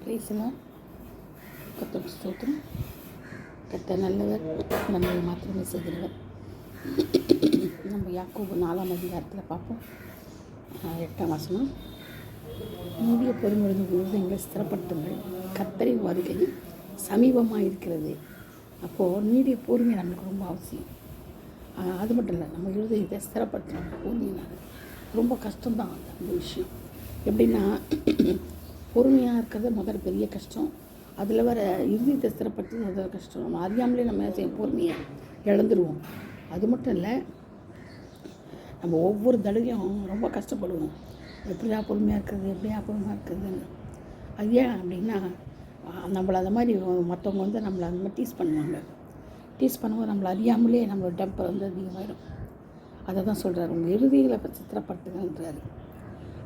பிரைஸ்லாம் கர்த்தருக்கு ஸ்தோத்திரம். கர்த்தர் நல்லவர், நன்மை மாத்திரமே செய்கிறவர். நம்ம யாக்கோபு 4ஆம் அதிகாரத்தில் பார்ப்போம். 8ஆம் வசனம். நீடிய பொறுமையுடன் இருதயங்களை ஸ்திரப்படுத்துங்கள், கர்த்தரின் வருகை சமீபமாக இருக்கிறது. அப்போது நீடிய பொறுமை நம்மளுக்கு ரொம்ப அவசியம். அது மட்டும் இல்லை, நம்ம இருதயத்தை ஸ்திரப்படுத்தணும். பொறுமையினால ரொம்ப கஷ்டம்தான் அந்த விஷயம். எப்படின்னா, பொறுமையாக இருக்கிறது முதல் பெரிய கஷ்டம். அதில் வர இருதயத்தை ஸ்திரப்படுத்தி முதல் கஷ்டம். நம்ம அறியாமலே நம்ம என்ன செய்யும், பொறுமையை இழந்துருவோம். அது மட்டும் இல்லை, நம்ம ஒவ்வொரு தடவையும் ரொம்ப கஷ்டப்படுவோம். எப்படியா பொறுமையாக இருக்கிறதுன்னு. அது ஏன் அப்படின்னா, நம்மளை அந்த மாதிரி மற்றவங்க நம்மளை அந்த மாதிரி டீஸ் பண்ணுவாங்க. டீஸ் பண்ணும்போது நம்மளை அறியாமலே நம்மளோட டெம்பர் அதிகமாகிடும். அதை தான் சொல்கிறார், உங்கள் இறுதியில் சித்திரப்படுத்துங்கன்றாரு.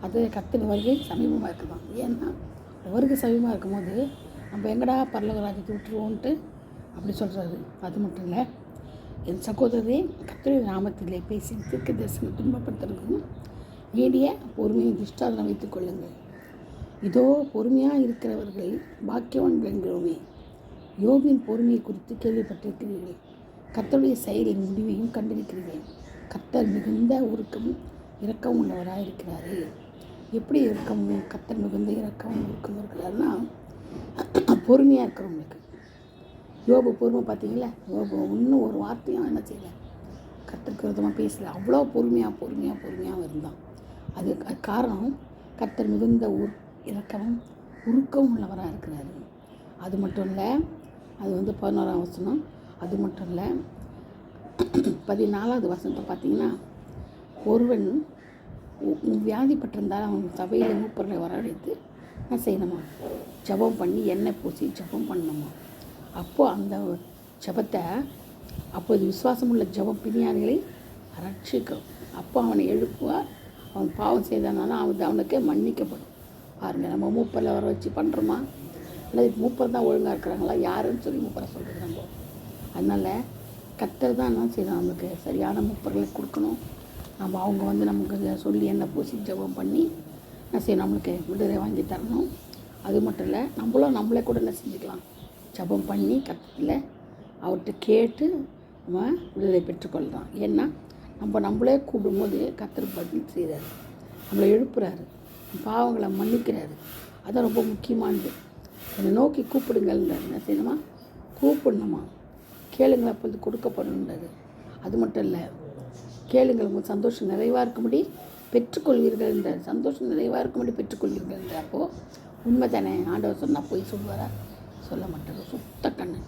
அது கர்த்தர் வருகை சமீபமாக இருக்குதான். ஏன்னா வருகை சமீபமாக இருக்கும்போது நம்ம எங்கடா பரலோக ராஜ்யத்தை விட்டுருவோன்ட்டு அப்படி சொல்கிறாரு. அது மட்டும் இல்லை, என் சகோதரரே, கர்த்தருடைய நாமத்திலே பேசி தீர்க்க தரிசனம் துன்பப்படுத்துறதுக்கும் நீடிய பொறுமையை திஷ்டாதனம் வைத்துக் கொள்ளுங்கள். இதோ பொறுமையாக இருக்கிறவர்கள் பாக்கியவான்கள் என்கிறோமே. யோபின் பொறுமையை குறித்து கேள்விப்பட்டிருக்கிறீர்கள். கர்த்தருடைய செயலின் முடிவையும் கண்டிருக்கிறீர்கள். கர்த்தர் மிகுந்த இரக்கம் உள்ளவராக இருக்கிறாரு. எப்படி இருக்கவும் கர்த்தர் மிகுந்த இரக்கம் இருக்கிறவர்கள்னா பொறுமையாக இருக்கிறவங்களுக்கு. யோபு பொறுமை பார்த்தீங்களா? யோபு இன்னும் ஒரு வார்த்தையும் என்ன செய்யலை, கர்த்தருக்கு விரோதமாக பேசலை. அவ்வளோ பொறுமையாக இருந்தான். அது காரணம், கர்த்தர் மிகுந்த இரக்கமும் உருக்கவும் உள்ளவராக இருக்கிறாரு. அது மட்டும் இல்லை, அது 11ஆம் வசனம். அது மட்டும் இல்லை, 14வது வசனத்தை பார்த்தீங்கன்னா, ஒருவன் வியாதிப்பட்டிருந்தால் அவன் சபையில் மூப்பர்களை வரவழைத்து என்ன செய்யணுமா, ஜெபம் பண்ணி எண்ணெய் பூசி ஜெபம் பண்ணணுமா. அப்போது அந்த ஜெபத்தை, அப்போது விசுவாசமுள்ள ஜெபம் பிணியாளிகளை ரட்சிக்கும். அப்போ அவனை எழுப்புவார். அவன் பாவம் செய்தானா அவனுக்கு மன்னிக்கப்படும். பாருங்கள், நம்ம மூப்பரில் வர வச்சு பண்ணுறோமா, இல்லை மூப்பர் தான் ஒழுங்காக இருக்கிறாங்களா, யாருன்னு சொல்லி மூப்பரை சொல்கிறது நம்ம. அதனால் கர்த்தர் தான் என்ன செய்யணும், நமக்கு சரியான மூப்பர்களை கொடுக்கணும். நம்ம அவங்க நமக்கு சொல்லி எண்ணெய் பூசி ஜெபம் பண்ணி என்ன செய்யணும், நம்மளுக்கு விடுதலை வாங்கி தரணும். அது மட்டும் இல்லை, நம்மளே கூட என்ன செஞ்சுக்கலாம், ஜெபம் பண்ணி கர்த்தரில் அவர்கிட்ட கேட்டு நம்ம விடுதலை பெற்றுக்கொள்ளலாம். ஏன்னா நம்மளே கூப்பிடும்போது கர்த்தர் பதில் செய்கிறாரு, நம்மளை எழுப்புறாரு, பாவங்களை மன்னிக்கிறாரு. அதான் ரொம்ப முக்கியமானது. என்னை நோக்கி கூப்பிடுங்கள், என்ன செய்யணுமா, கூப்பிடணுமா, கேளுங்கள் அப்போது கொடுக்கப்படுன்றது. அது மட்டும் இல்லை, கேளுங்கள் உங்கள் சந்தோஷம் நிறைவாக இருக்கும்படி பெற்றுக்கொள்வீர்கள் என்ற, சந்தோஷம் நிறைவாக இருக்கும்படி பெற்றுக்கொள்வீர்கள் என்ற. அப்போது உண்மை தானே, ஆண்டவர் சொன்னால் போய் சொல்வாரா, சொல்ல மாட்டார், சுத்த கண்ணு.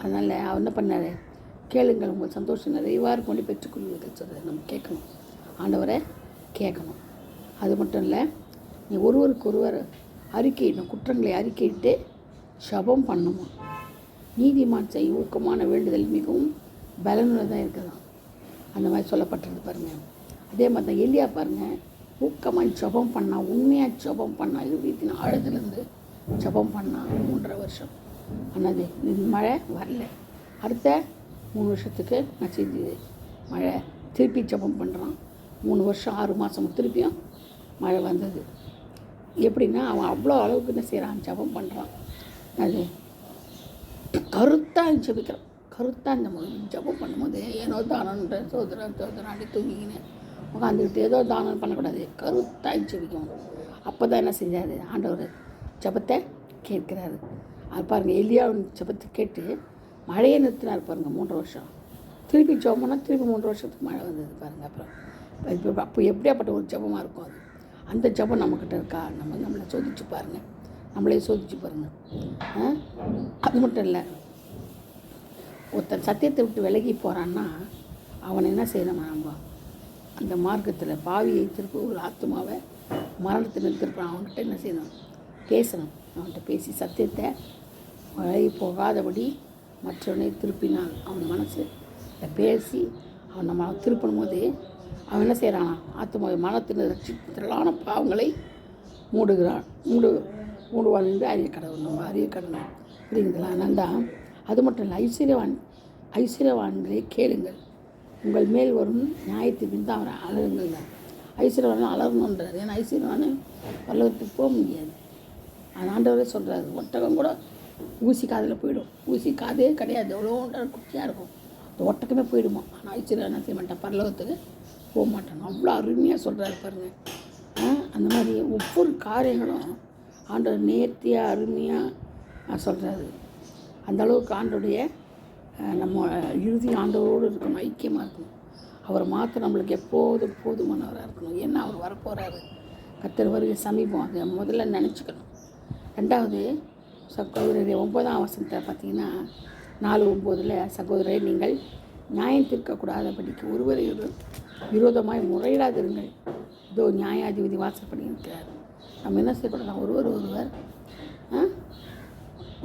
அதனால் அவர் என்ன பண்ணார், கேளுங்கள் உங்கள் சந்தோஷம் நிறைவாக இருக்கும்படி பெற்றுக்கொள்வீர்கள் சொல்கிறார். நம்ம கேட்கணும், ஆண்டவரை கேட்கணும். அது மட்டும் இல்லை, நீ ஒருவருக்கொருவர் அறிக்கையிடணும், குற்றங்களை அறிக்கையிட்டு ஜெபம் பண்ணணும். நீதிமான் செய்ய ஊக்கமான வேண்டுதல் மிகவும் பலனுள்ளதாக இருக்குதான். அந்த மாதிரி சொல்லப்பட்டிருக்கு பாருங்கள். அதே மாதிரி தான் எலியா பாருங்கள், ஊக்கமாக ஜெபம் பண்ணால், உண்மையாக ஜெபம் பண்ணால், இருதயத்தின் ஆழத்துலேருந்து ஜெபம் பண்ணால் 3.5 வருஷம் ஆனது மழை வரல. அடுத்த 3 வருஷத்துக்கு நான் செஞ்சது மழை, திருப்பி ஜெபம் பண்ணுறான். 3 வருஷம் 6 மாதம் திருப்பியும் மழை வந்தது. எப்படின்னா அவன் அவ்வளோ அளவுக்கு என்ன செய்கிறான், ஜெபம் பண்ணுறான். அது கருத்தாக ஜெபிக்கிறான். கருத்தாக இந்த ஜெபம் பண்ணும்போது ஏனோ தானன்ற சோதராண்டி தூங்கிக்கின்னு உட்காந்துக்கிட்டு ஏதோ தானம் பண்ணக்கூடாது, கருத்தாக ஜெபிக்கணும். அப்போ தான் என்ன செஞ்சார், ஆண்டவர் ஜெபத்தை கேட்குறாரு. அது பாருங்கள், எலியாவின் ஜெபத்தை கேட்டு மழையை நிறுத்தினார் பாருங்கள். 3 வருஷம் திருப்பி ஜெபம் பண்ணால் திருப்பி 3 வருஷத்துக்கு மழை வந்தது பாருங்கள். அப்புறம் அப்போ எப்படியாப்பட்ட ஒரு ஜெபமாக இருக்கும் அது. அந்த ஜெபம் நம்மக்கிட்ட இருக்கா, நம்மளை சோதிச்சு பாருங்கள், நம்மளே சோதிச்சு பாருங்கள். அது மட்டும் இல்லை, ஒருத்தன் சத்தியத்தை விட்டு விலகி போகிறான்னா அவனை என்ன செய்யணும், நம்ம அந்த மார்க்கத்தில் பாவியை திருப்பி ஒரு ஆத்மாவை மரணத்தை நிறுத்திருப்பான். அவன்கிட்ட என்ன செய்யணும், பேசணும். அவன்கிட்ட பேசி சத்தியத்தை விலகி போகாதபடி மற்றவனை திருப்பினான். அவன் மனசு பேசி அவன் நம்ம திருப்பணும் போது அவன் என்ன செய்கிறான், ஆத்மாவை மனத்தின் திரளான பாவங்களை மூடுவான் என்று அறிய கடவுள் புரியுதுங்களா? அதனால் தான். அது மட்டும் இல்லை, ஐஸ்வர்யவான்களே கேளுங்கள், உங்கள் மேல் வரும் நியாயத்துக்கு தான் அவர் அலருங்கள். ஐஸ்வர்யவான் அலரணுன்றார். ஏன்னா ஐஸ்வர்யவான் பல்லவத்துக்கு போக முடியாது. அது ஆண்டவரே சொல்கிறாரு. ஒட்டகம் கூட ஊசி காதில் போயிடும். ஊசி காதே கிடையாது, எவ்வளோ குட்டியாக இருக்கும். அந்த ஒட்டகமே போயிடுமா. ஆனால் ஐஸ்வர்யா என்ன செய்ய மாட்டேன், பரலோகத்துக்கு போக மாட்டாங்க. அவ்வளோ அருமையாக சொல்கிறாரு பாருங்கள். அந்த மாதிரி ஒவ்வொரு காரியங்களும் ஆண்டவர் நேர்த்தியாக அருமையாக சொல்கிறாரு. அந்தளவுக்கு ஆண்டோடைய நம்ம இறுதி ஆண்டவரோடு இருக்கணும், ஐக்கியமாக இருக்கணும். அவர் மாற்ற நம்மளுக்கு எப்போதும் போதுமானவராக இருக்கணும். ஏன்னா அவர் வரப்போகிறாரு. கர்த்தர் வருகை சமீபம். அதை முதல்ல நினச்சிக்கணும். ரெண்டாவது, சகோதரர் 9ஆம் வசனத்தை பார்த்தீங்கன்னா 4:9 சகோதரரை நீங்கள் நியாயம் தீர்க்கக்கூடாதபடிக்கு ஒருவரை விரோதமாய் முறையிடாதிருங்கள். இதோ நியாயாதிபதி வாசல் பண்ணி இருக்கிறார். நம்ம என்ன செய்யக்கூடாதான், ஒருவர்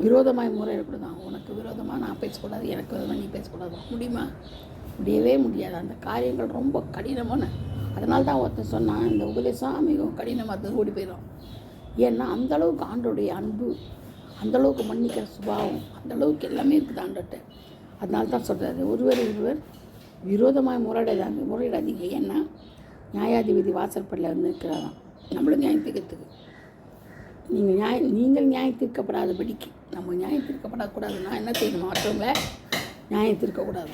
விரோதமாய் முறையிடக்கூடாதான். உனக்கு விரோதமாக நான் பேசக்கூடாது, எனக்கு விரோதமாக நீ பேசக்கூடாது. முடியுமா? முடியவே முடியாது. அந்த காரியங்கள் ரொம்ப கடினமான. அதனால தான் ஒருத்தர் சொன்னான், இந்த உபதேசம் மிகவும் கடினமாக ஓடி போயிடும். ஏன்னா அந்தளவுக்கு ஆண்டோடைய அன்பு, அந்தளவுக்கு மன்னிக்கிற சுபாவம், அந்தளவுக்கு எல்லாமே இருக்குது ஆண்டோட்ட. அதனால தான் சொல்கிறாரு, ஒருவர் விரோதமாக முறையிடாதீங்க. ஏன்னா நியாயாதிபதி வாசற்படியில் வந்து இருக்கிறாராம் நம்மளும் நியாயம் தீர்க்கிறதுக்கு. நீங்கள் நியாயம் தீர்க்கப்படாதபடிக்கு, நம்ம நியாயம் தீர்க்கப்படக்கூடாதுன்னா என்ன செய்யணும், மற்றவங்கள நியாயம் தீர்க்கக்கூடாது.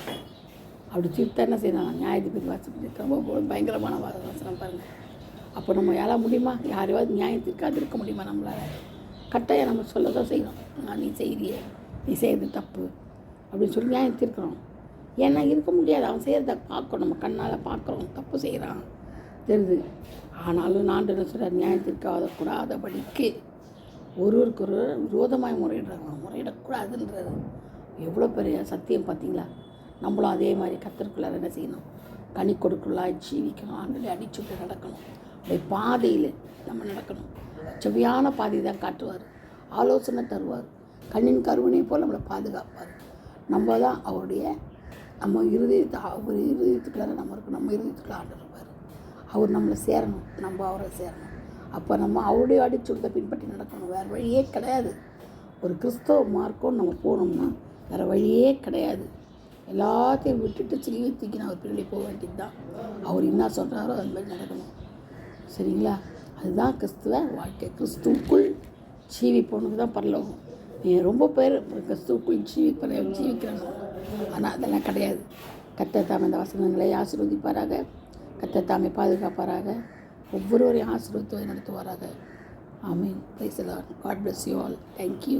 அப்படி தீர்த்தா என்ன செய்யணும், நியாயாதிபதி வாசப்படி ரொம்ப பயங்கரமான வாசனம் பாருங்கள். அப்போ நம்ம யாரால் முடியுமா, யாரையாவது நியாயம் தீர்க்காது இருக்க முடியுமா நம்மளால்? கட்டாயம் நம்ம சொல்ல தான் செய்யணும். நீ செய்கிறியே, நீ செய்கிறது தப்பு அப்படின்னு சொல்லி நியாயம் தீர்க்கிறோம். ஏன்னா இருக்க முடியாது, அவன் செய்கிறத பார்க்கணும், நம்ம கண்ணால் பார்க்குறோம், தப்பு செய்கிறான் தெரியுது. ஆனாலும் நான் என்ன சொல்கிறேன், நியாயம் தீர்க்காதபடிக்கு ஒருவருக்கு ஒரு விரோதமாய் முறையிடக்கூடாதுன்றது எவ்வளோ பெரிய சத்தியம் பார்த்தீங்களா? நம்மளும் அதே மாதிரி கர்த்தருக்குள்ளார என்ன செய்யணும், கனி கொடுக்குள்ளாய் ஜீவிக்கணும். ஆண்டவரை அடிச்சுட்டு நடக்கணும். அப்படியே பாதையில் நம்ம நடக்கணும். செவ்வையான பாதை தான் காட்டுவார், ஆலோசனை தருவார், கண்ணின் கருவனை போல் நம்மளை பாதுகாப்பார். நம்ம தான் அவருடைய அவர் இருதயத்துக்குள்ளார நம்ம இருக்கணும். நம்ம இருதயத்துக்குள்ள ஆண்டு இருப்பார். அவர் நம்மளை சேரணும், நம்ம அவரை சேரணும். அப்போ நம்ம அவருடைய அடிச்சுடுத்த பின்பற்றி நடக்கணும். வேறு வழியே கிடையாது. ஒரு கிறிஸ்தவ மார்க்கம் நம்ம போனோம்னா வேறு வழியே கிடையாது. எல்லாத்தையும் விட்டுட்டு சிலுவை தூக்கி அவர் பின்னாடி போக வேண்டியது தான். அவர் என்ன சொல்கிறாரோ அது மாதிரி நடக்கணும். சரிங்களா? அதுதான் கிறிஸ்துவ வாழ்க்கை. கிறிஸ்துவுக்குள் ஜீவிப்பவனுக்கு தான் பரலோகம். ரொம்ப பேர் கிறிஸ்துவுக்குள் ஜீவிக்கிறாங்க, ஆனால் அதெல்லாம் கிடையாது. கர்த்தர் தாமே இந்த வசனங்களை ஆசீர்வதிப்பாராக. கர்த்தர் தாமே பாதுகாப்பாராக. ஒவ்வொருவரையும் ஆசீர்வதித்து நடத்துவாராக. ஆமீன். Praise the Lord. God bless you all. Thank you.